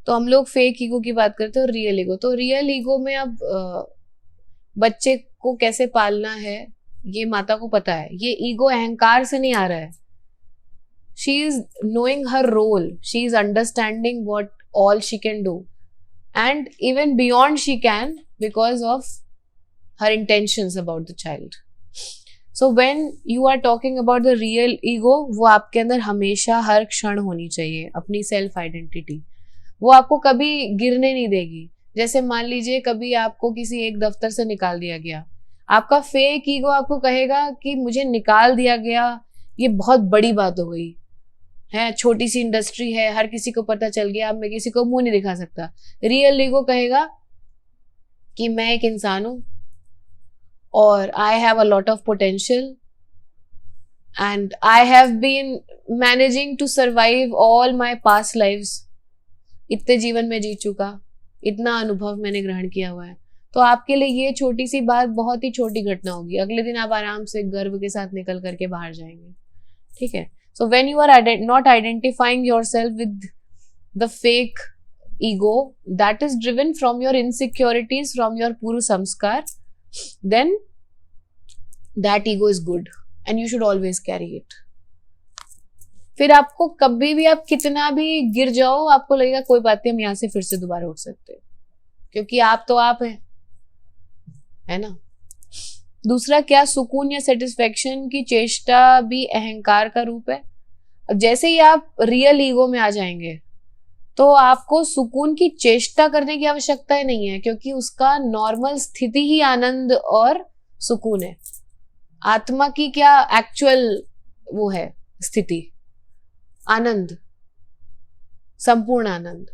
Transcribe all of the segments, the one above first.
तो हम लोग फेक ईगो की बात करते हैं और रियल ईगो। तो रियल ईगो में अब बच्चे को कैसे पालना है ये माता को पता है। ये ईगो अहंकार से नहीं आ रहा है। She is knowing her role, she is understanding what all she can do and even beyond she can because of her intentions about the child. So when you are talking about the real ego, वो आपके अंदर हमेशा हर क्षण होनी चाहिए, अपनी self identity. वो आपको कभी गिरने नहीं देगी। जैसे मान लीजिए कभी आपको किसी एक दफ्तर से निकाल दिया गया, आपका फेक ईगो आपको कहेगा कि मुझे निकाल दिया गया, ये बहुत बड़ी बात हो गई है, छोटी सी इंडस्ट्री है, हर किसी को पता चल गया, अब मैं किसी को मुंह नहीं दिखा सकता। रियल ईगो कहेगा कि मैं एक इंसान हूं और I have a lot of potential and I have been managing to survive all my past lives. इतने जीवन में जी चुका, इतना अनुभव मैंने ग्रहण किया हुआ है। तो आपके लिए ये छोटी सी बात बहुत ही छोटी घटना होगी, अगले दिन आप आराम से गर्व के साथ निकल करके बाहर जाएंगे। ठीक है। So when you are not identifying yourself with the fake ego that is driven from your insecurities, from your पूर्व संस्कार, then that ego is good and you should always carry it. फिर आपको कभी भी, आप कितना भी गिर जाओ, आपको लगेगा कोई बात नहीं, हम यहां से फिर से दोबारा उठ सकते हैं, क्योंकि आप तो आप हैं, है ना। दूसरा क्या, सुकून या सेटिस्फेक्शन की चेष्टा भी अहंकार का रूप है। अब जैसे ही आप रियल ईगो में आ जाएंगे तो आपको सुकून की चेष्टा करने की आवश्यकता ही नहीं है, क्योंकि उसका नॉर्मल स्थिति ही आनंद और सुकून है। आत्मा की क्या एक्चुअल वो है स्थिति, आनंद, संपूर्ण आनंद।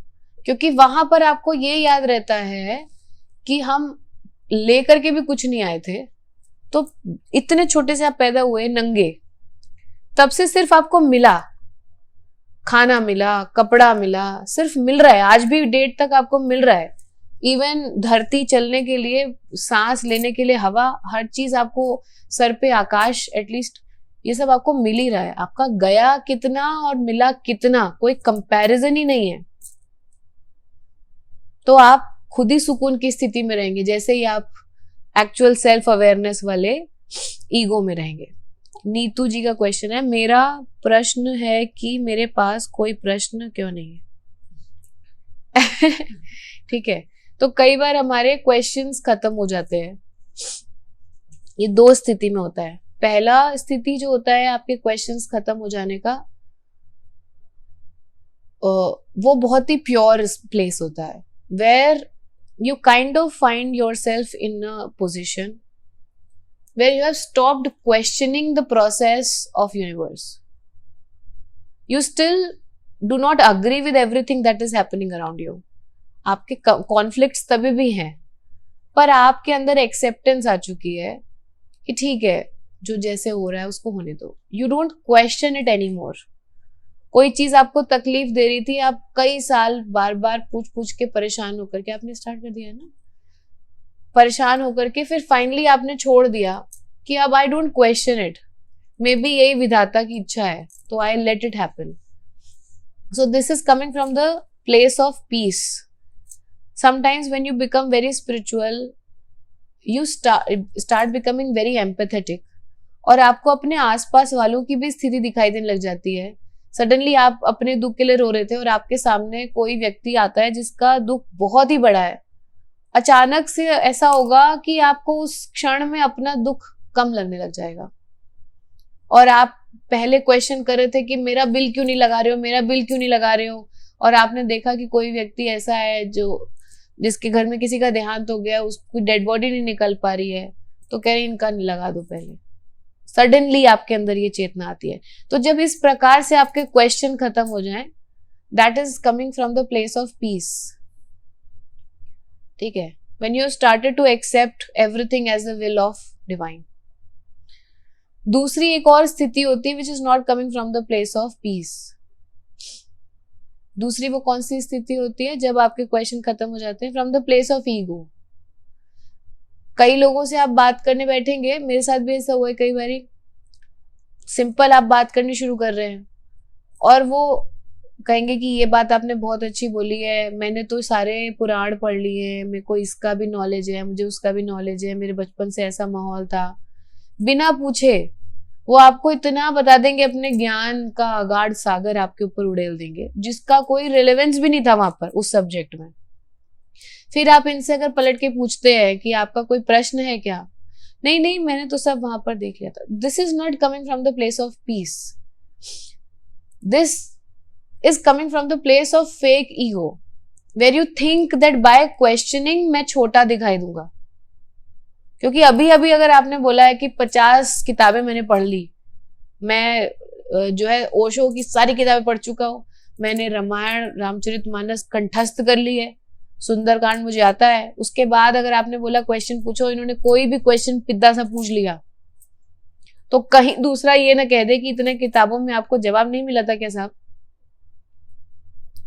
क्योंकि वहां पर आपको ये याद रहता है कि हम लेकर के भी कुछ नहीं आए थे, तो इतने छोटे से आप पैदा हुए नंगे, तब से सिर्फ आपको मिला, खाना मिला, कपड़ा मिला, सिर्फ मिल रहा है, आज भी डेट तक आपको मिल रहा है। इवन धरती चलने के लिए, सांस लेने के लिए हवा, हर चीज आपको, सर पे आकाश, एटलीस्ट ये सब आपको मिल ही रहा है। आपका गया कितना और मिला कितना, कोई कंपैरिजन ही नहीं है। तो आप खुद ही सुकून की स्थिति में रहेंगे जैसे ही आप एक्चुअल सेल्फ अवेयरनेस वाले ईगो में रहेंगे। नीतू जी का क्वेश्चन है, मेरा प्रश्न है कि मेरे पास कोई प्रश्न क्यों नहीं है। ठीक है। तो कई बार हमारे क्वेश्चंस खत्म हो जाते हैं। ये दो स्थिति में होता है। पहला स्थिति जो होता है आपके क्वेश्चंस खत्म हो जाने का, वो बहुत ही प्योर प्लेस होता है, where you kind of find yourself in a position where you have stopped questioning the process of universe. You still do not agree with everything that is happening around you. आपके conflicts तभी भी हैं, पर आपके अंदर acceptance आ चुकी है कि ठीक है, जो जैसे हो रहा है उसको होने दो। You don't question it anymore. कोई चीज आपको तकलीफ दे रही थी, आप कई साल बार बार पूछ के परेशान होकर के आपने स्टार्ट कर दिया ना, परेशान होकर के फिर फाइनली आपने छोड़ दिया कि अब I don't question it, may be यही विधाता की इच्छा है, तो I let it happen. So this is coming from the place of piece. Sometimes when you become very spiritual, you start becoming very empathetic, और आपको अपने आसपास वालों की भी स्थिति दिखाई देने लग जाती है। सडनली आप अपने दुख के लिए रो रहे थे और आपके सामने कोई व्यक्ति आता है जिसका दुख बहुत ही बड़ा है। अचानक से ऐसा होगा कि आपको उस क्षण में अपना दुख कम लगने लग जाएगा, और आप पहले क्वेश्चन कर रहे थे कि मेरा बिल क्यों नहीं लगा रहे हो, मेरा बिल क्यों नहीं लगा रहे हो, और आपने देखा कि कोई व्यक्ति ऐसा है जो जिसके घर में किसी का देहांत हो गया, उसकी डेड बॉडी नहीं निकल पा रही है, तो कह रहे इनका नहीं लगा दो पहले। सडनली आपके अंदर ये चेतना आती है। तो जब इस प्रकार से आपके क्वेश्चन खत्म हो जाएं, that is coming from the place of peace. ठीक है। When you started to accept everything as the will of divine. दूसरी एक और स्थिति होती है which is not coming from the place of peace. दूसरी वो कौन सी स्थिति होती है, जब आपके क्वेश्चन खत्म हो जाते हैं from the place of ego. कई लोगों से आप बात करने बैठेंगे, मेरे साथ भी ऐसा हुआ है कई बारी, सिंपल आप बात करनी शुरू कर रहे हैं और वो कहेंगे कि ये बात आपने बहुत अच्छी बोली है, मैंने तो सारे पुराण पढ़ लिए हैं, मेरे को इसका भी नॉलेज है, मुझे उसका भी नॉलेज है, मेरे बचपन से ऐसा माहौल था। बिना पूछे वो आपको इतना बता देंगे, अपने ज्ञान का अगाध सागर आपके ऊपर उड़ेल देंगे, जिसका कोई रिलेवेंस भी नहीं था वहां पर उस सब्जेक्ट में। फिर आप इनसे अगर पलट के पूछते हैं कि आपका कोई प्रश्न है क्या, नहीं नहीं मैंने तो सब वहां पर देख लिया था। This is not coming from the place of piece, this is coming from the place of fake ego, where you think that by questioning मैं छोटा दिखाई दूंगा। क्योंकि अभी अभी अगर आपने बोला है कि 50 किताबें मैंने पढ़ ली, मैं जो है ओशो की सारी किताबें पढ़ चुका हूँ, मैंने रामायण रामचरितमानस कंठस्थ कर ली है, सुंदरकांड मुझे आता है, उसके बाद अगर आपने बोला क्वेश्चन पूछो, इन्होंने कोई भी क्वेश्चन पिद्दा सा पूछ लिया, तो कहीं दूसरा ये ना कह दे कि इतने किताबों में आपको जवाब नहीं मिला था क्या साहब।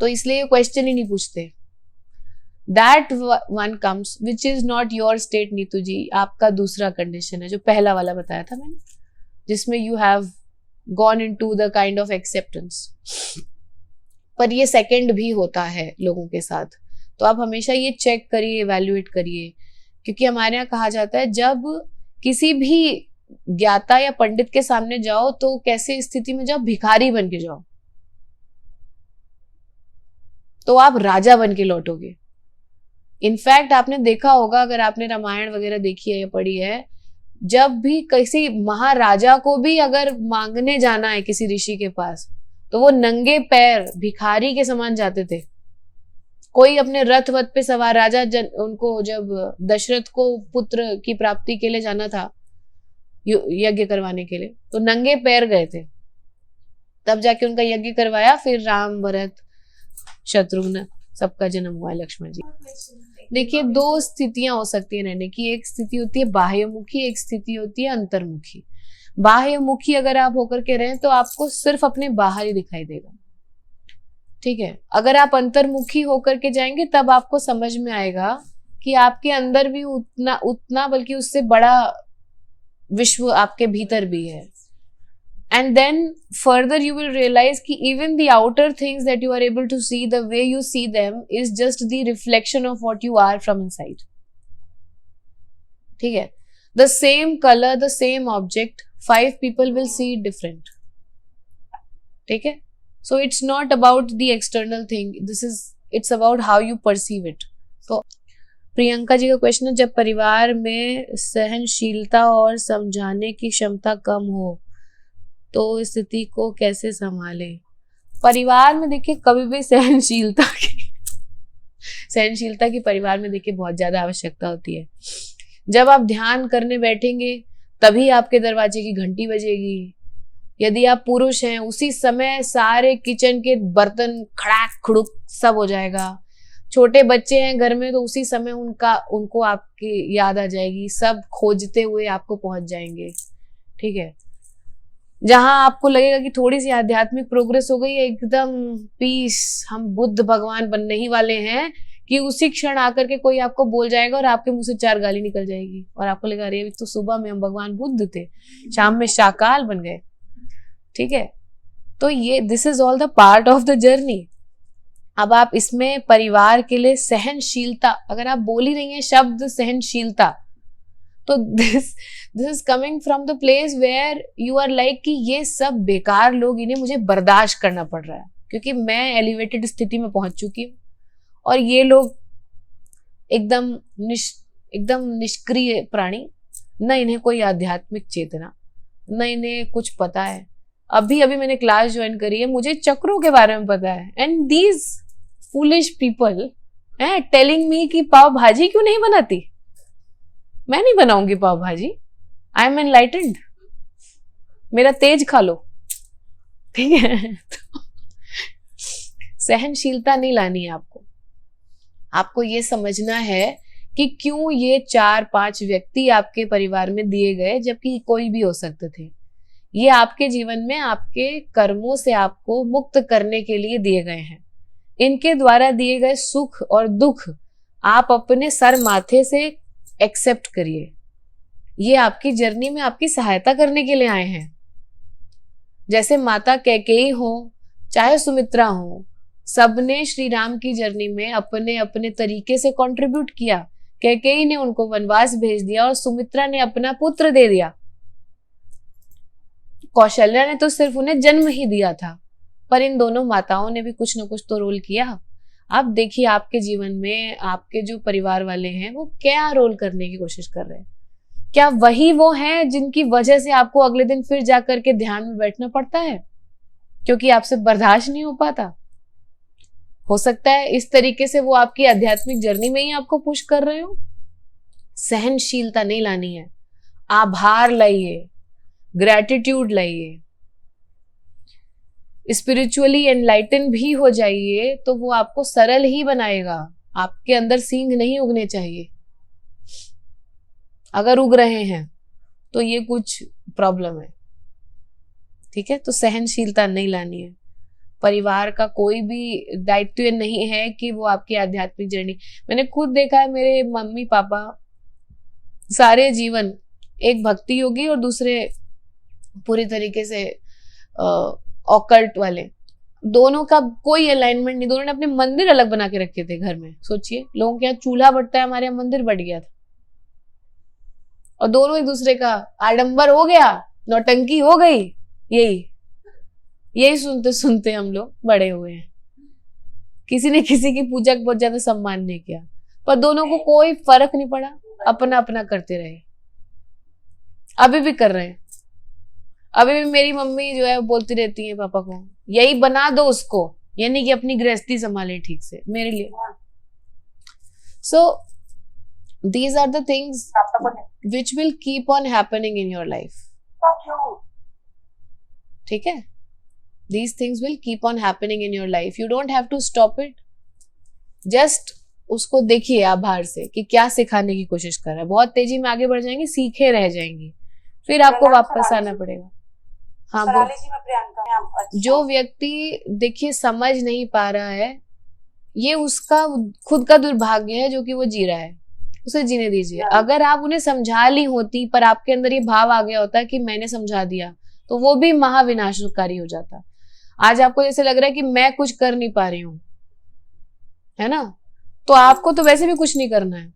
तो इसलिए ये क्वेश्चन ही नहीं पूछते। That one comes which is not your state Neetu ji. आपका दूसरा कंडीशन है जो पहला वाला बताया था मैंने, जिसमें you have gone into the kind of acceptance. पर ये सेकंड भी होता है लोगों के साथ, तो आप हमेशा ये चेक करिए, इवैल्यूएट करिए, क्योंकि हमारे यहाँ कहा जाता है जब किसी भी ज्ञाता या पंडित के सामने जाओ तो कैसे स्थिति में जाओ, भिखारी बन के जाओ, तो आप राजा बन के लौटोगे। इनफैक्ट आपने देखा होगा, अगर आपने रामायण वगैरह देखी है या पढ़ी है, जब भी किसी महाराजा को भी अगर मांगने जाना है किसी ऋषि के पास, तो वो नंगे पैर भिखारी के समान जाते थे। कोई अपने रथ वथ पे सवार राजा उनको जब दशरथ को पुत्र की प्राप्ति के लिए जाना था यज्ञ करवाने के लिए, तो नंगे पैर गए थे, तब जाके उनका यज्ञ करवाया, फिर राम भरत शत्रुघ्न सबका जन्म हुआ है, लक्ष्मण जी। देखिए दो स्थितियां हो सकती है रहने की, एक स्थिति होती है बाह्यमुखी, एक स्थिति होती है अंतर्मुखी। बाह्यमुखी अगर आप होकर के रहें तो आपको सिर्फ अपने बाहर ही दिखाई देगा, ठीक है। अगर आप अंतर्मुखी होकर के जाएंगे तब आपको समझ में आएगा कि आपके अंदर भी उतना बल्कि उससे बड़ा विश्व आपके भीतर भी है। And then further you will realize कि even the outer things that you are able to see, the way you see them is just the reflection of what you are from inside. ठीक है, the same color, the same object, 5 people will see it different. ठीक है, so it's not about the external thing, it's about how you perceive it. तो प्रियंका जी का question है, जब परिवार में सहनशीलता और समझाने की क्षमता कम हो तो स्थिति को कैसे संभाले। परिवार में देखिए कभी भी सहनशीलता की परिवार में देखिए बहुत ज्यादा आवश्यकता होती है। जब आप ध्यान करने बैठेंगे तभी आपके दरवाजे की घंटी बजेगी। यदि आप पुरुष हैं उसी समय सारे किचन के बर्तन खड़ाक खुड़ुक सब हो जाएगा। छोटे बच्चे हैं घर में तो उसी समय उनको आपकी याद आ जाएगी, सब खोजते हुए आपको पहुंच जाएंगे, ठीक है। जहां आपको लगेगा कि थोड़ी सी आध्यात्मिक प्रोग्रेस हो गई है, एकदम पीस, हम बुद्ध भगवान बनने ही वाले हैं, कि उसी क्षण आकर के कोई आपको बोल जाएगा और आपके मुंह से 4 गाली निकल जाएगी और आपको लगेगा अरे तो सुबह में हम भगवान बुद्ध थे, शाम में शाकाल बन गए, ठीक है। तो ये this is all the part of the journey. अब आप इसमें परिवार के लिए सहनशीलता, अगर आप बोल ही रही हैं शब्द सहनशीलता, तो this is coming from the place where you are like कि ये सब बेकार लोग, इन्हें मुझे बर्दाश्त करना पड़ रहा है क्योंकि मैं एलिवेटेड स्थिति में पहुंच चुकी हूँ और ये लोग एकदम निष्क्रिय प्राणी, न इन्हें कोई आध्यात्मिक चेतना, न इन्हें कुछ पता है। अभी अभी मैंने क्लास ज्वाइन करी है, मुझे चक्रों के बारे में पता है, and these foolish people telling me कि पाव भाजी क्यों नहीं बनाती, मैं नहीं बनाऊंगी पाव भाजी, आई एम एनलाइटेंड, मेरा तेज खा लो, ठीक है। तो सहनशीलता नहीं लानी है आपको ये समझना है कि क्यों ये 4-5 व्यक्ति आपके परिवार में दिए गए, जबकि कोई भी हो सकते थे। ये आपके जीवन में आपके कर्मों से आपको मुक्त करने के लिए दिए गए हैं। इनके द्वारा दिए गए सुख और दुख आप अपने सर माथे से एक्सेप्ट करिए। ये आपकी जर्नी में आपकी सहायता करने के लिए आए हैं। जैसे माता कैकेयी हो, चाहे सुमित्रा हो, सबने श्री राम की जर्नी में अपने अपने तरीके से कंट्रीब्यूट किया। कैकेयी ने उनको वनवास भेज दिया और सुमित्रा ने अपना पुत्र दे दिया। कौशल्या ने तो सिर्फ उन्हें जन्म ही दिया था, पर इन दोनों माताओं ने भी कुछ न कुछ तो रोल किया। आप देखिए आपके जीवन में आपके जो परिवार वाले हैं वो क्या रोल करने की कोशिश कर रहे हैं। क्या वही वो हैं जिनकी वजह से आपको अगले दिन फिर जाकर के ध्यान में बैठना पड़ता है क्योंकि आपसे बर्दाश्त नहीं हो पाता? हो सकता है इस तरीके से वो आपकी आध्यात्मिक जर्नी में ही आपको पुश कर रहे हो। सहनशीलता नहीं लानी है, आभार लाइए, ग्रैटिट्यूड लाइए, स्पिरिचुअली एनलाइटन भी हो जाइए तो वो आपको सरल ही बनाएगा। आपके अंदर सींग नहीं उगने चाहिए, अगर उग रहे हैं तो ये कुछ प्रॉब्लम है। ठीक है, तो सहनशीलता नहीं लानी है। परिवार का कोई भी दायित्व नहीं है कि वो आपकी आध्यात्मिक जर्नी, मैंने खुद देखा है, मेरे मम्मी पापा सारे जीवन, एक भक्ति योगी और दूसरे पूरी तरीके से ऑकल्ट वाले, दोनों का कोई अलाइनमेंट नहीं। दोनों ने अपने मंदिर अलग बना के रखे थे घर में। सोचिए, लोगों के यहाँ चूल्हा बढ़ता है, हमारे यहाँ मंदिर बढ़ गया था। और दोनों एक दूसरे का आडंबर हो गया, नौटंकी हो गई। यही सुनते सुनते हम लोग बड़े हुए हैं। किसी ने किसी की पूजा का बहुत ज्यादा सम्मान नहीं किया, पर दोनों को कोई फर्क नहीं पड़ा, अपना अपना करते रहे। अभी भी कर रहे हैं। अभी भी मेरी मम्मी जो है बोलती रहती है पापा को, यही बना दो उसको, यानी कि अपनी गृहस्थी संभाले ठीक से मेरे लिए। सो these are the things which will keep on happening in your life. ठीक है, these things will keep on happening in your life. You don't have to stop it. Just उसको देखिए आभार से कि क्या सिखाने की कोशिश कर रहा है। बहुत तेजी में आगे बढ़ जाएंगे, सीखे रह जाएंगी, फिर आपको वापस आना पड़ेगा। हाँ, जो व्यक्ति देखिए समझ नहीं पा रहा है, ये उसका खुद का दुर्भाग्य है जो कि वो जी रहा है, उसे जीने दीजिए। अगर आप उन्हें समझा ली होती, पर आपके अंदर ये भाव आ गया होता कि मैंने समझा दिया, तो वो भी महाविनाशकारी हो जाता। आज आपको जैसे लग रहा है कि मैं कुछ कर नहीं पा रही हूं, है ना, तो आपको तो वैसे भी कुछ नहीं करना है।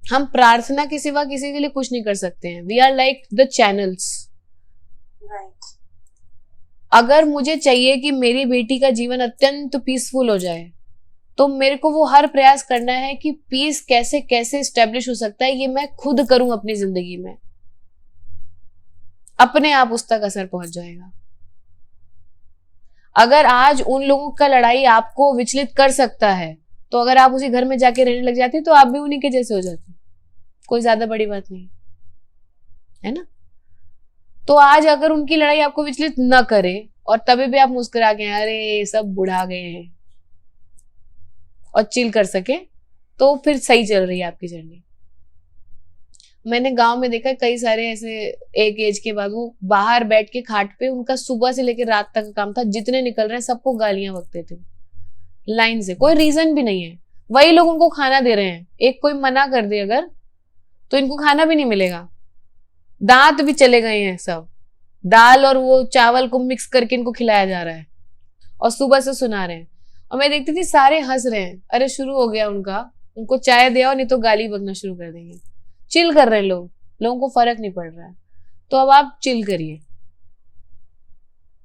हम प्रार्थना के सिवा किसी के लिए कुछ नहीं कर सकते हैं। We are like the channels. अगर मुझे चाहिए कि मेरी बेटी का जीवन अत्यंत पीसफुल हो जाए, तो मेरे को वो हर प्रयास करना है कि पीस कैसे कैसे स्टेब्लिश हो सकता है, ये मैं खुद करूं अपनी जिंदगी में। अपने आप उस तक असर पहुंच जाएगा। अगर आज उन लोगों का लड़ाई आपको विचलित कर सकता है, तो अगर आप उसी घर में जाके रहने लग जाती तो आप भी उन्हीं के जैसे हो जाती। कोई ज्यादा बड़ी बात नहीं है ना। तो आज अगर उनकी लड़ाई आपको विचलित न करे और तभी भी आप मुस्कुरा के अरे सब बुढ़ा गए हैं और चिल कर सके, तो फिर सही चल रही है आपकी जर्नी। मैंने गांव में देखा कई सारे ऐसे एक एज के बाद वो बाहर बैठ के खाट पे, उनका सुबह से लेकर रात तक का काम था, जितने निकल रहे हैं सबको गालियां बकते थे लाइन से, कोई रीजन भी नहीं है। वही लोग उनको खाना दे रहे हैं। एक कोई मना कर दे अगर, तो इनको खाना भी नहीं मिलेगा। दांत भी चले गए हैं सब, दाल और वो चावल को मिक्स करके इनको खिलाया जा रहा है और सुबह से सुना रहे हैं। और मैं देखती थी सारे हंस रहे हैं, अरे शुरू हो गया उनका, उनको चाय दिया और नहीं तो गाली बकना शुरू कर देंगे। चिल कर रहे हैं लोग, लोगों को फर्क नहीं पड़ रहा है। तो अब आप चिल करिए,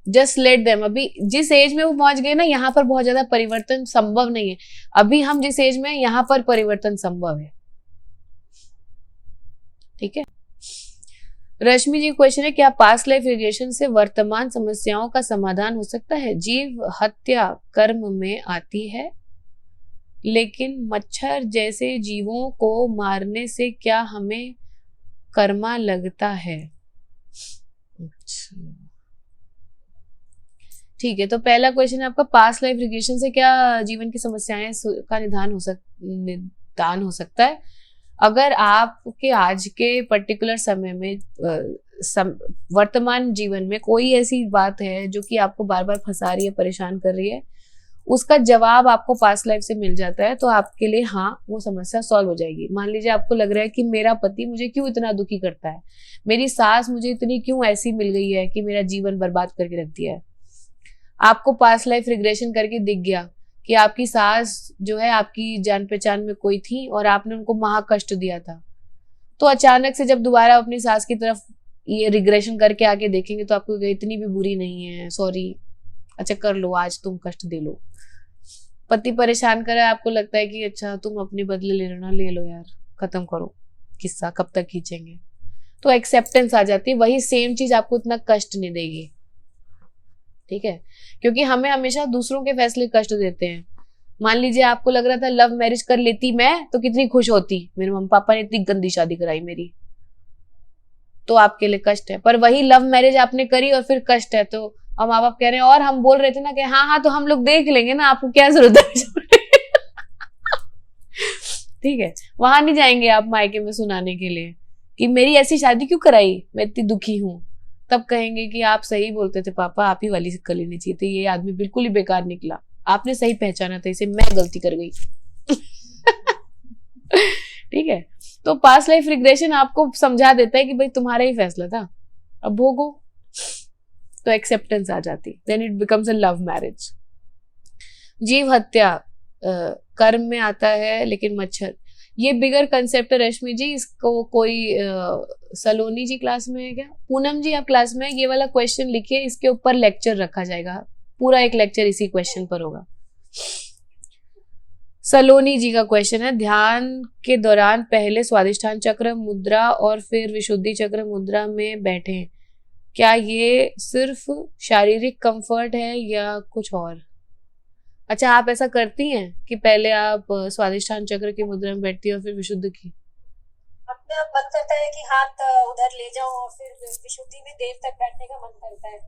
जस्ट लेट देम। अभी जिस एज में वो पहुंच गए ना, यहाँ पर बहुत ज्यादा परिवर्तन संभव नहीं है। अभी हम जिस एज में, यहाँ पर परिवर्तन संभव है। ठीक है। रश्मि जी क्वेश्चन है, क्या पास्ट लाइफ रिग्रेशन से वर्तमान समस्याओं का समाधान हो सकता है? जीव हत्या कर्म में आती है, लेकिन मच्छर जैसे जीवों को मारने से क्या हमें कर्मा लगता है? अच्छा ठीक है। तो पहला क्वेश्चन है आपका, पास्ट लाइफ रिग्रेशन से क्या जीवन की समस्याएं का निदान हो सकता है? अगर आपके आज के पर्टिकुलर समय में वर्तमान जीवन में कोई ऐसी बात है जो कि आपको बार बार फंसा रही है, परेशान कर रही है, उसका जवाब आपको पास्ट लाइफ से मिल जाता है, तो आपके लिए हाँ वो समस्या सॉल्व हो जाएगी। मान लीजिए आपको लग रहा है कि मेरा पति मुझे क्यों इतना दुखी करता है, मेरी सास मुझे इतनी क्यों ऐसी मिल गई है कि मेरा जीवन बर्बाद करके रख दिया है, आपको पास्ट लाइफ रिग्रेशन करके दिख गया कि आपकी सास जो है आपकी जान पहचान में कोई थी और आपने उनको महा कष्ट दिया था, तो अचानक से जब दोबारा अपनी सास की तरफ ये रिग्रेशन करके आके देखेंगे तो आपको इतनी भी बुरी नहीं है, सॉरी, अच्छा कर लो, आज तुम कष्ट दे लो। पति परेशान करे, आपको लगता है कि अच्छा तुम अपने बदले ले लो ना, ले लो यार, खत्म करो किस्सा, कब तक खींचेंगे। तो एक्सेप्टेंस आ जाती है, वही सेम चीज आपको इतना कष्ट नहीं देगी, ठीक है, क्योंकि हमें हमेशा दूसरों के फैसले कष्ट देते हैं। मान लीजिए आपको लग रहा था लव मैरिज कर लेती मैं तो कितनी खुश होती, मेरे मम्मी पापा ने इतनी गंदी शादी कराई मेरी, तो आपके लिए कष्ट है। पर वही लव मैरिज आपने करी और फिर कष्ट है, तो अब माँ बाप कह रहे हैं, और हम बोल रहे थे ना कि हाँ हाँ तो हम लोग देख लेंगे ना, आपको क्या जरूरत है ठीक है, वहां नहीं जाएंगे आप मायके में सुनाने के लिए कि मेरी ऐसी शादी क्यों कराई, मैं इतनी दुखी हूं। तब कहेंगे कि आप सही बोलते थे पापा, आप ही वाली से कर लेनी चाहिए थी, ये आदमी बिल्कुल ही बेकार निकला, आपने सही पहचाना था इसे, मैं गलती कर गई ठीक है, तो पास्ट लाइफ रिग्रेशन आपको समझा देता है कि भाई तुम्हारा ही फैसला था, अब भोगो, तो एक्सेप्टेंस आ जाती, then it becomes a love marriage. जीव हत्या कर्म में आता है, लेकिन मच्छर, ये बिगर कंसेप्ट है रश्मि जी, इसको कोई सलोनी जी क्लास में है क्या, पूनम जी आप क्लास में है, ये वाला क्वेश्चन लिखिए, इसके ऊपर लेक्चर रखा जाएगा, पूरा एक लेक्चर इसी क्वेश्चन पर होगा। सलोनी जी का क्वेश्चन है, ध्यान के दौरान पहले स्वादिष्ठान चक्र मुद्रा और फिर विशुद्धि चक्र मुद्रा में बैठे, क्या ये सिर्फ शारीरिक कंफर्ट है या कुछ और? अच्छा, आप ऐसा करती हैं कि पहले आप स्वादिष्ठान चक्र की मुद्रा में बैठती है और फिर विशुद्ध की? अपने आप मन करता है कि हाथ उधर ले जाऊं और फिर विशुद्धि में देर तक बैठने का मन करता है,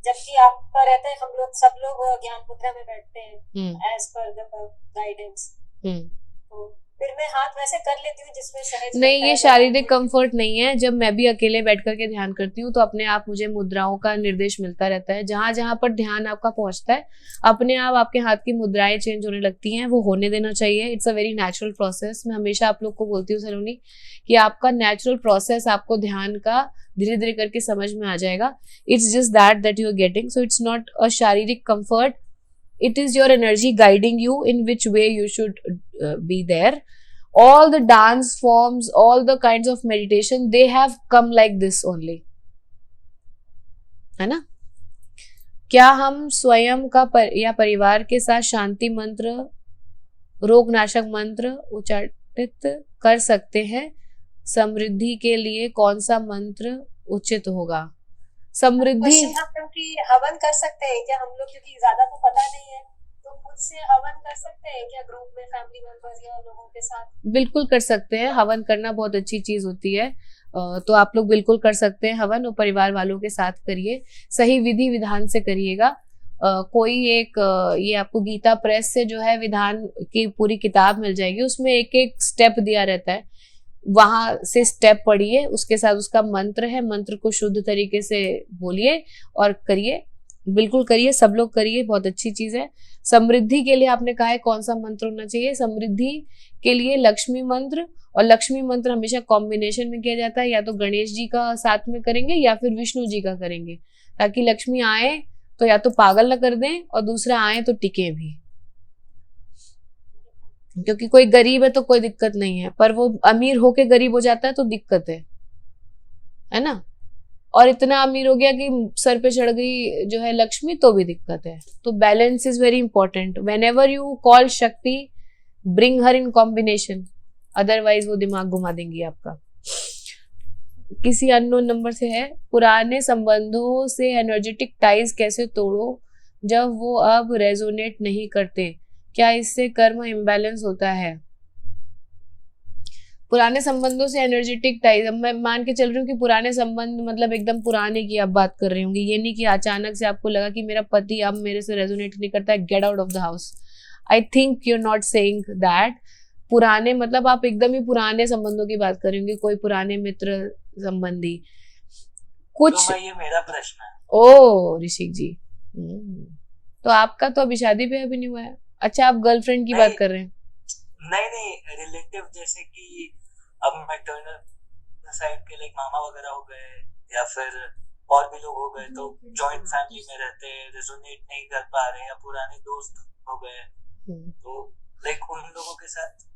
जबकि आपका रहता है हम लोग सब लोग ज्ञान मुद्रा में बैठते हैं एज पर द गाइडेंस, तो फिर मैं हाथ वैसे कर लेती हूँ जिसमें सहज नहीं, ये शारीरिक कंफर्ट नहीं है। जब मैं भी अकेले बैठ करके ध्यान करती हूँ तो अपने आप मुझे मुद्राओं का निर्देश मिलता रहता है, जहां जहां पर ध्यान आपका पहुंचता है अपने आप आपके हाथ की मुद्राएं चेंज होने लगती हैं, वो होने देना चाहिए, it's a very natural process. मैं हमेशा आप लोग को बोलती हूँ सलोनी कि आपका नेचुरल प्रोसेस आपको ध्यान का धीरे धीरे करके समझ में आ जाएगा, it's just that you are getting, so it's not a शारीरिक comfort, it is your energy guiding you in which way you should be there. All the dance forms, all the kinds of meditation, they have come like this only, है ना? क्या हम स्वयं का या परिवार के साथ शांति मंत्र, रोगनाशक मंत्र उच्चारित कर सकते हैं? समृद्धि के लिए कौन सा मंत्र उचित होगा? समृद्धि क्योंकि हवन कर सकते हैं क्या हम लोग, क्योंकि ज्यादा तो पता नहीं है, तो खुद से हवन कर सकते हैं क्या ग्रुप में, फैमिली मेंबर्स या लोगों के साथ? बिल्कुल कर सकते हैं, हवन करना बहुत अच्छी चीज होती है, तो आप लोग बिल्कुल कर सकते हैं हवन, और परिवार वालों के साथ करिए, सही विधि विधान से करिएगा। कोई एक ये आपको गीता प्रेस से जो है विधान की पूरी किताब मिल जाएगी, उसमें एक एक स्टेप दिया रहता है, वहां से स्टेप पढ़िए, उसके साथ उसका मंत्र है, मंत्र को शुद्ध तरीके से बोलिए और करिए, बिल्कुल करिए, सब लोग करिए, बहुत अच्छी चीज है। समृद्धि के लिए आपने कहा है कौन सा मंत्र होना चाहिए? समृद्धि के लिए लक्ष्मी मंत्र, और लक्ष्मी मंत्र हमेशा कॉम्बिनेशन में किया जाता है, या तो गणेश जी का साथ में करेंगे या फिर विष्णु जी का करेंगे, ताकि लक्ष्मी आए तो या तो पागल न कर दें और दूसरा आए तो टिके भी, क्योंकि कोई गरीब है तो कोई दिक्कत नहीं है, पर वो अमीर होके गरीब हो जाता है तो दिक्कत है ना, और इतना अमीर हो गया कि सर पे चढ़ गई जो है लक्ष्मी तो भी दिक्कत है। तो balance is very important, whenever you call Shakti bring her in combination, otherwise वो दिमाग घुमा देंगी आपका। किसी अननोन नंबर से है, पुराने संबंधों से एनर्जेटिक टाइज कैसे तोड़ो जब वो अब रेजोनेट नहीं करते, क्या इससे कर्म इम्बैलेंस होता है? पुराने संबंधों से एनर्जेटिक टाइज, अब मैं मान के चल रही हूँ कि पुराने संबंध मतलब एकदम पुराने की आप बात कर रही होंगी, ये नहीं कि अचानक से आपको लगा कि मेरा पति अब मेरे से रेजोनेट नहीं करता है, get out of the house. I think you are not saying that. पुराने मतलब आप एकदम ही पुराने संबंधों की बात कर रही होंगी, कोई पुराने मित्र संबंधी कुछ। तो ये मेरा प्रश्न है। ओ ऋषिक जी, तो आपका तो अभी शादी पे अभी नहीं हुआ है? अच्छा, आप गर्लफ्रेंड की बात कर रहे हैं? नहीं, रिलेटिव, जैसे कि अब मैटरनल साइड के लाइक मामा वगैरह हो गए, या फिर और भी लोग हो गए, तो जॉइंट फैमिली में रहते हैं, रेजोनेट नहीं कर पा रहे, या पुराने दोस्त हो गए, तो लाइक उन लोगों के साथ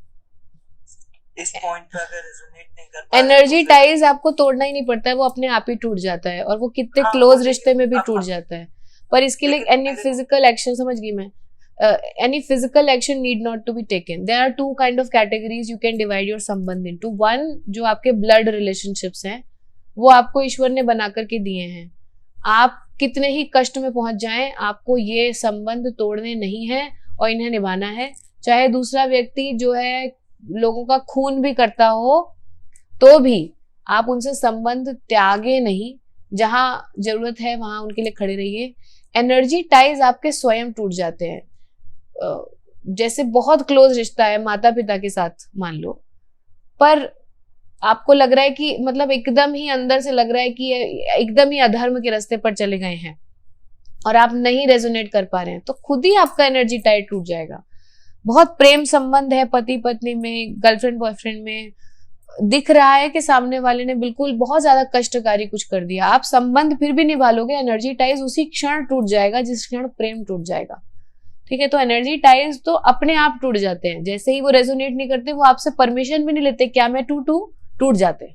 इस पॉइंट पे अगर रेजोनेट नहीं कर पा रहे, एनर्जी टाइज आपको तोड़ना ही नहीं पड़ता है, वो अपने आप ही टूट जाता है, और वो कितने क्लोज रिश्ते में भी टूट जाता है। पर इसके लिए एनी फिजिकल एक्शन, समझ गई मैं, any physical action need not to be taken. There are two kind of categories you can divide your संबंध into. One, जो आपके blood relationships हैं, वो आपको ईश्वर ने बना करके दिए हैं। आप कितने ही कष्ट में पहुंच जाएं, आपको ये संबंध तोड़ने नहीं है और इन्हें निभाना है। चाहे दूसरा व्यक्ति जो है लोगों का खून भी करता हो, तो भी आप उनसे संबंध त्यागे नहीं, जहां जरूरत है वहां उनके लिए खड़े रहिए। एनर्जी टाइज आपके स्वयं टूट जाते हैं। जैसे बहुत क्लोज रिश्ता है माता पिता के साथ मान लो, पर आपको लग रहा है कि मतलब एकदम ही अंदर से लग रहा है कि एकदम ही अधर्म के रास्ते पर चले गए हैं और आप नहीं रेजोनेट कर पा रहे हैं, तो खुद ही आपका एनर्जी टाइट टूट जाएगा। बहुत प्रेम संबंध है पति पत्नी में, गर्लफ्रेंड बॉयफ्रेंड में, दिख रहा है कि सामने वाले ने बिल्कुल बहुत ज्यादा कष्टकारी कुछ कर दिया, आप संबंध फिर भी निभा लोगे, एनर्जी टाइज उसी क्षण टूट जाएगा जिस क्षण प्रेम टूट जाएगा। ठीक है, तो एनर्जी टाइज तो अपने आप टूट जाते हैं, जैसे ही वो रेजोनेट नहीं करते, वो आपसे परमिशन भी नहीं लेते क्या मैं टूट जाते हैं,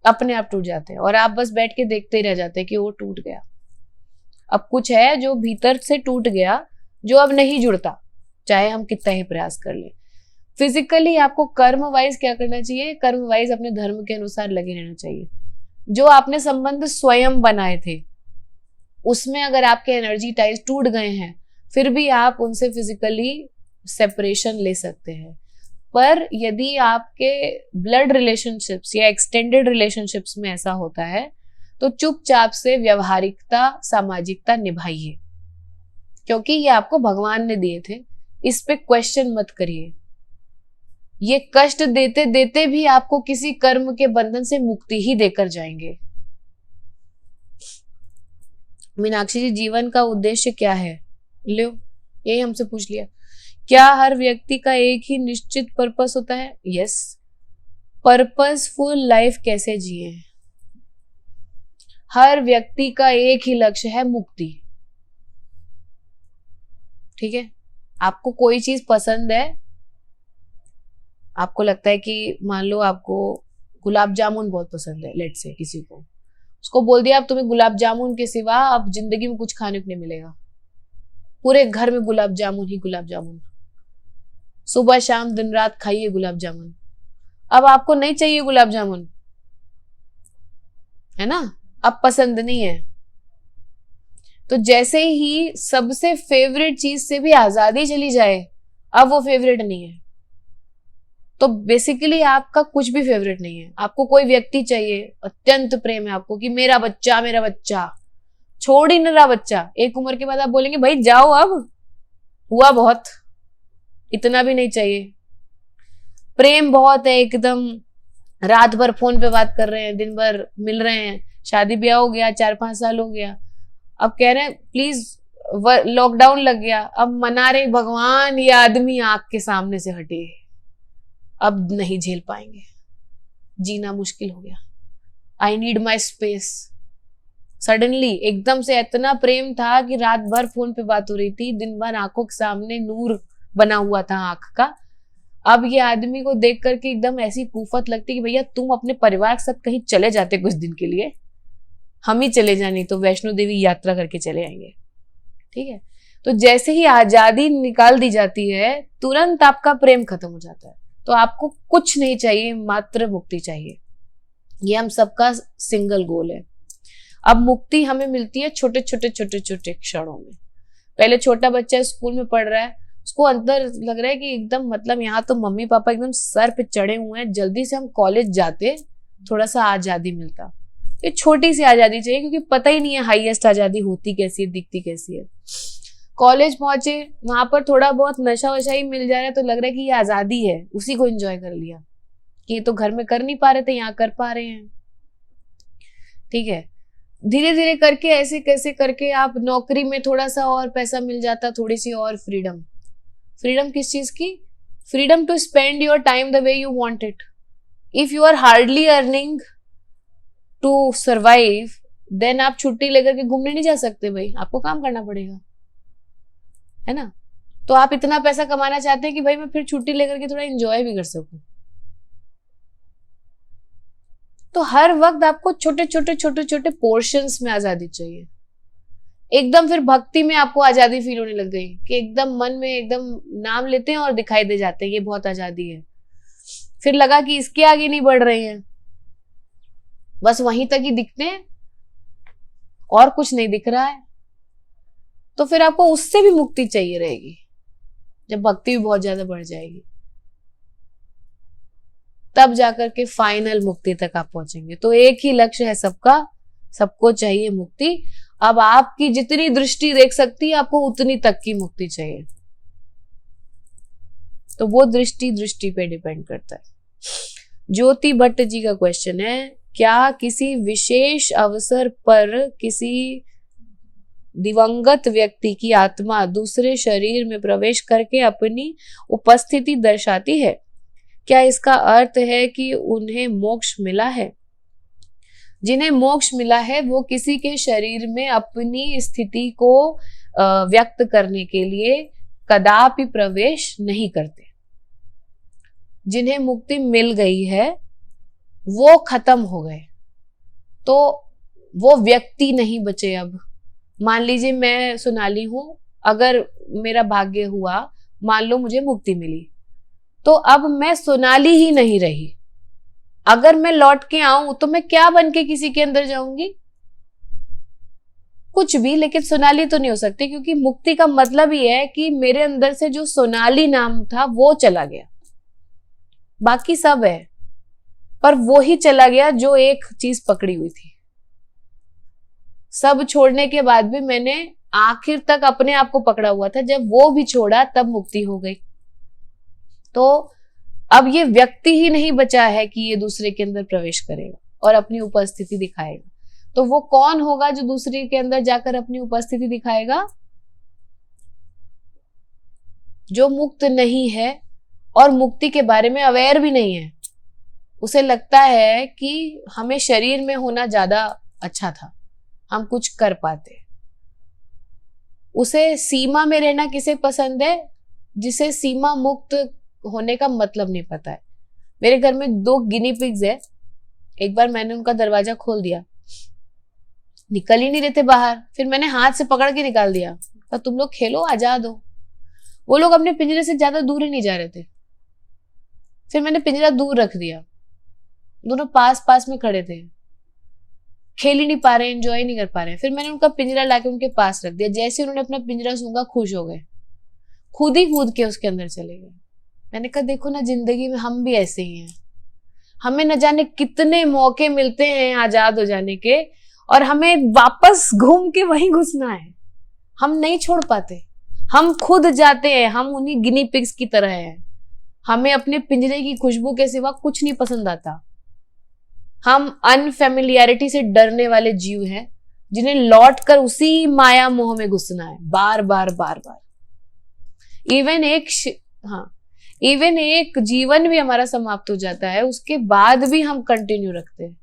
अपने आप टूट जाते हैं, और आप बस बैठ के देखते ही रह जाते हैं कि वो टूट गया। अब कुछ है जो भीतर से टूट गया, जो अब नहीं जुड़ता, चाहे हम कितना ही प्रयास कर ले। फिजिकली आपको कर्म वाइज क्या करना चाहिए, कर्म वाइज अपने धर्म के अनुसार लगे रहना चाहिए। जो आपने संबंध स्वयं बनाए थे उसमें अगर आपके एनर्जी टाइज टूट गए हैं, फिर भी आप उनसे फिजिकली सेपरेशन ले सकते हैं। पर यदि आपके ब्लड रिलेशनशिप्स या एक्सटेंडेड रिलेशनशिप्स में ऐसा होता है, तो चुपचाप से व्यवहारिकता सामाजिकता निभाइए, क्योंकि ये आपको भगवान ने दिए थे, इस पे क्वेश्चन मत करिए। ये कष्ट देते देते भी आपको किसी कर्म के बंधन से मुक्ति ही देकर जाएंगे। मीनाक्षी जी, जीवन का उद्देश्य क्या है? लो, यही हमसे पूछ लिया। क्या हर व्यक्ति का एक ही निश्चित पर्पस होता है? यस। पर्पसफुल लाइफ कैसे जिए? हर व्यक्ति का एक ही लक्ष्य है, मुक्ति। ठीक है, आपको कोई चीज पसंद है, आपको लगता है कि मान लो आपको गुलाब जामुन बहुत पसंद है, लेट से किसी को, उसको बोल दिया अब तुम्हें गुलाब जामुन के सिवा अब जिंदगी में कुछ खाने को नहीं मिलेगा, पूरे घर में गुलाब जामुन ही गुलाब जामुन, सुबह शाम दिन रात खाइए गुलाब जामुन। अब आपको नहीं चाहिए गुलाब जामुन, है ना, अब पसंद नहीं है। तो जैसे ही सबसे फेवरेट चीज से भी आजादी चली जाए, अब वो फेवरेट नहीं है। तो बेसिकली आपका कुछ भी फेवरेट नहीं है। आपको कोई व्यक्ति चाहिए, अत्यंत प्रेम है आपको कि मेरा बच्चा छोड़ ही नहीं रहा बच्चा, एक उम्र के बाद आप बोलेंगे भाई जाओ अब, हुआ बहुत, इतना भी नहीं चाहिए। प्रेम बहुत है, एकदम रात भर फोन पे बात कर रहे हैं, दिन भर मिल रहे हैं, शादी ब्याह हो गया, 4-5 साल हो गया, अब कह रहे हैं प्लीज लॉकडाउन लग गया, अब मना रहे भगवान ये आदमी आंख के सामने से हटे, अब नहीं झेल पाएंगे, जीना मुश्किल हो गया, I need my space. Suddenly एकदम से इतना प्रेम था कि रात भर फोन पे बात हो रही थी, दिन भर आंखों के सामने नूर बना हुआ था आंख का, अब ये आदमी को देख करके एकदम ऐसी कुफत लगती कि भैया तुम अपने परिवार के साथ कहीं चले जाते कुछ दिन के लिए, हम ही चले जाए, नहीं तो वैष्णो देवी यात्रा करके चले आएंगे। ठीक है, तो जैसे ही आजादी निकाल दी जाती है, तुरंत आपका प्रेम खत्म हो जाता है। तो आपको कुछ नहीं चाहिए, मात्र मुक्ति चाहिए। ये हम सबका सिंगल गोल है। अब मुक्ति हमें मिलती है छोटे छोटे क्षणों में। पहले छोटा बच्चा स्कूल में पढ़ रहा है, उसको अंदर लग रहा है कि एकदम मतलब यहाँ तो मम्मी पापा एकदम सर पे चढ़े हुए हैं, जल्दी से हम कॉलेज जाते, थोड़ा सा आजादी मिलता। ये छोटी सी आजादी चाहिए, क्योंकि पता ही नहीं है हाईएस्ट आजादी होती कैसी है, दिखती कैसी है। कॉलेज पहुंचे, वहां पर थोड़ा बहुत नशा वशा ही मिल जा रहा है, तो लग रहा है कि ये आजादी है, उसी को एंजॉय कर लिया कि ये तो घर में कर नहीं पा रहे थे, यहाँ कर पा रहे हैं। ठीक है, धीरे धीरे करके ऐसे कैसे करके आप नौकरी में थोड़ा सा और पैसा मिल जाता, थोड़ी सी और फ्रीडम। फ्रीडम किस चीज की? Freedom to spend your time the way you want it. If you are hardly earning to survive, then आप छुट्टी लेकर के घूमने नहीं जा सकते भाई, आपको काम करना पड़ेगा, है ना। तो आप इतना पैसा कमाना चाहते हैं कि भाई मैं फिर छुट्टी लेकर के थोड़ा एंजॉय भी कर सकूं। तो हर वक्त आपको छोटे छोटे छोटे छोटे पोर्शंस में आजादी चाहिए। एकदम फिर भक्ति में आपको आजादी फील होने लग गई कि एकदम मन में एकदम नाम लेते हैं और दिखाई दे जाते हैं, ये बहुत आजादी है। फिर लगा कि इसके आगे नहीं बढ़ रहे हैं, बस वहीं तक ही दिखते हैं और कुछ नहीं दिख रहा है, तो फिर आपको उससे भी मुक्ति चाहिए रहेगी जब भक्ति भी बहुत ज्यादा बढ़ जाएगी, तब जाकर के फाइनल मुक्ति तक आप पहुंचेंगे। तो एक ही लक्ष्य है सबका, सबको चाहिए मुक्ति। अब आपकी जितनी दृष्टि देख सकती है आपको उतनी तक की मुक्ति चाहिए, तो वो दृष्टि पे डिपेंड करता है। ज्योति भट्ट जी का क्वेश्चन है, क्या किसी विशेष अवसर पर किसी दिवंगत व्यक्ति की आत्मा दूसरे शरीर में प्रवेश करके अपनी उपस्थिति दर्शाती है? क्या इसका अर्थ है कि उन्हें मोक्ष मिला है? जिन्हें मोक्ष मिला है वो किसी के शरीर में अपनी स्थिति को व्यक्त करने के लिए कदापि प्रवेश नहीं करते। जिन्हें मुक्ति मिल गई है वो खत्म हो गए, तो वो व्यक्ति नहीं बचे। अब मान लीजिए मैं सोनाली हूं, अगर मेरा भाग्य हुआ, मान लो मुझे मुक्ति मिली, तो अब मैं सोनाली ही नहीं रही। अगर मैं लौट के आऊं तो मैं क्या बन के किसी के अंदर जाऊंगी? कुछ भी, लेकिन सोनाली तो नहीं हो सकती, क्योंकि मुक्ति का मतलब ही है कि मेरे अंदर से जो सोनाली नाम था वो चला गया। बाकी सब है, पर वो ही चला गया जो एक चीज पकड़ी हुई थी। सब छोड़ने के बाद भी मैंने आखिर तक अपने आप को पकड़ा हुआ था, जब वो भी छोड़ा तब मुक्ति हो गई। तो अब ये व्यक्ति ही नहीं बचा है कि ये दूसरे के अंदर प्रवेश करेगा और अपनी उपस्थिति दिखाएगा। तो वो कौन होगा जो दूसरे के अंदर जाकर अपनी उपस्थिति दिखाएगा? जो मुक्त नहीं है और मुक्ति के बारे में अवेयर भी नहीं है। उसे लगता है कि हमें शरीर में होना ज्यादा अच्छा था, हम कुछ कर पाते। उसे सीमा में रहना किसे पसंद है? जिसे सीमा मुक्त होने का मतलब नहीं पता है। मेरे घर में 2 गिनी पिग्स है। एक बार मैंने उनका दरवाजा खोल दिया, निकल ही नहीं रहे थे बाहर, फिर मैंने हाथ से पकड़ के निकाल दिया, तो तुम लोग खेलो, आजाद हो। वो लोग अपने पिंजरे से ज्यादा दूर ही नहीं जा रहे थे। फिर मैंने पिंजरा दूर रख दिया, दोनों पास पास में खड़े थे, खेल ही नहीं पा रहे, एंजॉय नहीं कर पा रहे। फिर मैंने उनका पिंजरा लाके उनके पास रख दिया। जैसे उन्होंने अपना पिंजरा सूंघा, खुश हो गए, खुद ही कूद के उसके अंदर चले गए। मैंने कहा देखो ना, जिंदगी में हम भी ऐसे ही हैं। हमें न जाने कितने मौके मिलते हैं आजाद हो जाने के, और हमें वापस घूम के वहीं घुसना है। हम नहीं छोड़ पाते, हम खुद जाते हैं। हम उन्हीं गिनी पिग्स की तरह हैं। हमें अपने पिंजरे की खुशबू के सिवा कुछ नहीं पसंद आता। हम अनफेमिलियरिटी से डरने वाले जीव हैं, जिन्हें लौट कर उसी माया मोह में घुसना है बार बार बार बार। इवन एक जीवन भी हमारा समाप्त हो जाता है, उसके बाद भी हम कंटिन्यू रखते हैं।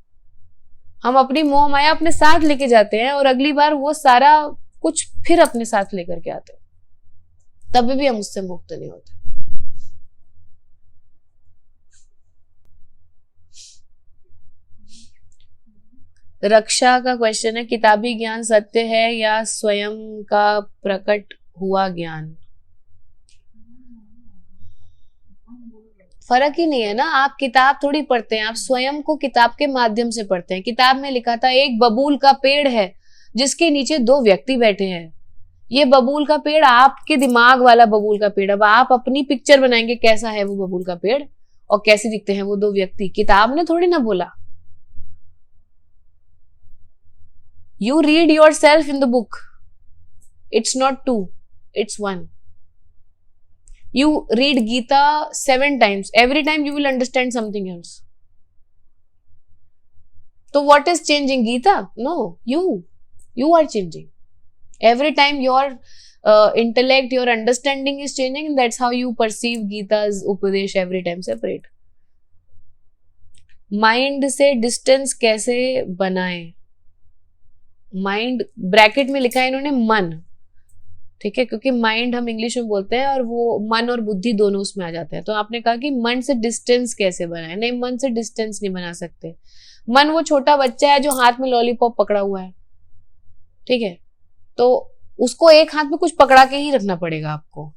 हम अपनी मोह माया अपने साथ लेके जाते हैं और अगली बार वो सारा कुछ फिर अपने साथ लेकर के आते हैं, तभी भी हम उससे मुक्त नहीं होते। रक्षा का क्वेश्चन है, किताबी ज्ञान सत्य है या स्वयं का प्रकट हुआ ज्ञान? फर्क ही नहीं है ना। आप किताब थोड़ी पढ़ते हैं, आप स्वयं को किताब के माध्यम से पढ़ते हैं। किताब में लिखा था एक बबूल का पेड़ है जिसके नीचे 2 व्यक्ति बैठे हैं। ये बबूल का पेड़ आपके दिमाग वाला बबूल का पेड़। अब आप अपनी पिक्चर बनाएंगे कैसा है वो बबूल का पेड़ और कैसे दिखते हैं वो 2 व्यक्ति। किताब ने थोड़ी ना बोला। You read yourself in the book. It's not 2, it's 1. You read Gita 7 times. Every time you will understand something else. So what is changing? Gita? No, you are changing. Every time your intellect, your understanding is changing, and that's how you perceive Gita's upadesh every time separate. Mind से distance कैसे बनाएं? Mind bracket में लिखा है इन्होंने मन, ठीक है, क्योंकि माइंड हम इंग्लिश में बोलते हैं और वो मन और बुद्धि दोनों उसमें आ जाते हैं। तो आपने कहा कि मन से डिस्टेंस कैसे बनाए? नहीं, मन से डिस्टेंस नहीं बना सकते। मन वो छोटा बच्चा है जो हाथ में लॉलीपॉप पकड़ा हुआ है, ठीक है, तो उसको एक हाथ में कुछ पकड़ा के ही रखना पड़ेगा आपको।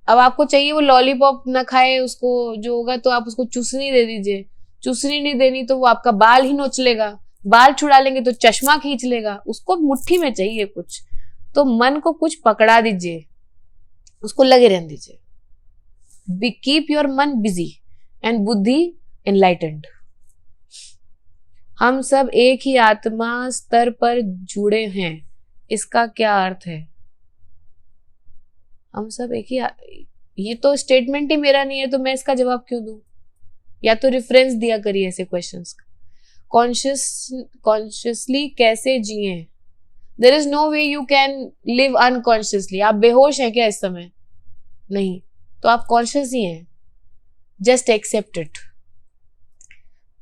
अब आपको चाहिए वो लॉलीपॉप ना खाए, उसको जो होगा तो आप उसको चूसनी दे दीजिए। चूसनी नहीं देनी तो वो आपका बाल ही नोच लेगा, बाल छुड़ा लेंगे तो चश्मा खींच लेगा। उसको मुट्ठी में चाहिए कुछ, तो मन को कुछ पकड़ा दीजिए, उसको लगे रहने दीजिए। कीप योर मन बिजी एंड बुद्धि एनलाइटेंड। हम सब एक ही आत्मा स्तर पर जुड़े हैं, इसका क्या अर्थ है? हम सब एक ही ये तो स्टेटमेंट ही मेरा नहीं है, तो मैं इसका जवाब क्यों दूं? या तो रेफरेंस दिया करिए ऐसे क्वेश्चंस का। कॉन्शियसली कैसे जिए? There is no way you can live unconsciously. आप बेहोश हैं क्या इस समय? नहीं, तो आप कॉन्शियस ही हैं, जस्ट एक्सेप्ट इट।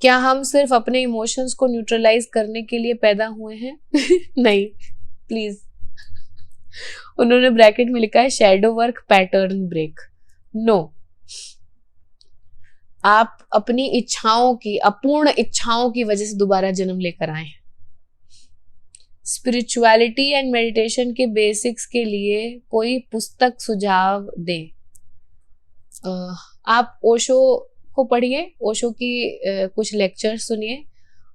क्या हम सिर्फ अपने इमोशंस को न्यूट्रलाइज करने के लिए पैदा हुए हैं? नहीं, प्लीज। उन्होंने ब्रैकेट में लिखा है shadow work pattern break. No, आप अपनी इच्छाओं की, अपूर्ण इच्छाओं की वजह से दोबारा जन्म लेकर आए हैं। स्पिरिचुअलिटी एंड मेडिटेशन के बेसिक्स के लिए कोई पुस्तक सुझाव दें। आप ओशो को पढ़िए, ओशो की कुछ लेक्चर सुनिए,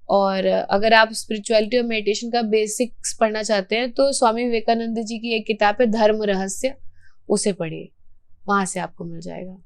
और अगर आप स्पिरिचुअलिटी और मेडिटेशन का बेसिक्स पढ़ना चाहते हैं तो स्वामी विवेकानंद जी की एक किताब है धर्म रहस्य, उसे पढ़िए, वहां से आपको मिल जाएगा।